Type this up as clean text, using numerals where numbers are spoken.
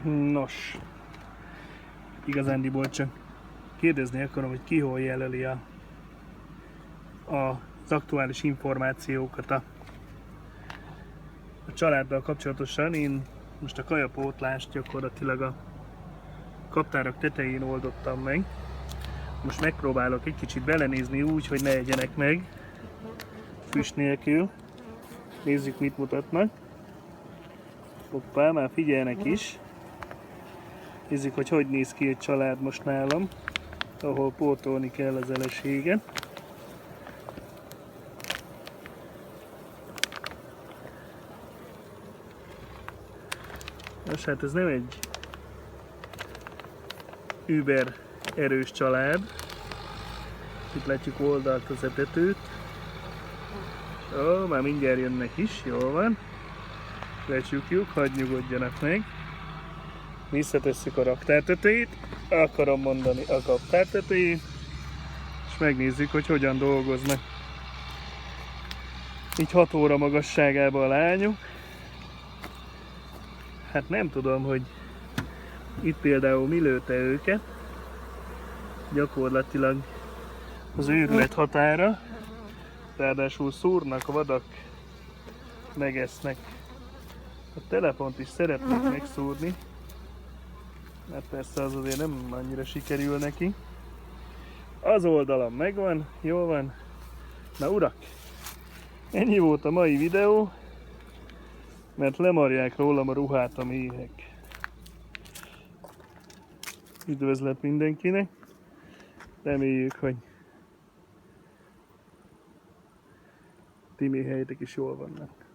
Nos, igazándiból csak kérdezni akarom, hogy ki hol jelöli az aktuális információkat a családdal kapcsolatosan. Én most a kajapótlást gyakorlatilag a kaptárak tetején oldottam meg. Most megpróbálok egy kicsit belenézni úgy, hogy ne egyenek meg füst nélkül. Nézzük, mit mutatnak. Hoppá, már figyelnek is. Nézzük, hogy néz ki egy család most nálam, ahol pótolni kell az eleséget. Nos, hát ez nem egy über erős család. Itt látjuk oldalt az etetőt. Ó, már mindjárt jönnek is, jól van. Lecsukjuk, hadd nyugodjanak meg. Visszatesszük a raktártetőjét, akarom mondani a kaptártetőjét, és megnézzük, hogy hogyan dolgoznak. Így 6 óra magasságában a lányok. Hát nem tudom, hogy itt például mi lőtte őket. Gyakorlatilag az őrület határa. Ráadásul szúrnak, vadak, megesznek. A telefont is szeretnék megszúrni, mert persze az azért nem annyira sikerül neki. Az oldalam megvan, jól van. Na urak, ennyi volt a mai videó, mert lemarják rólam a ruhát a méhek. Üdvözlet mindenkinek, reméljük, hogy ti méheitek is jól vannak.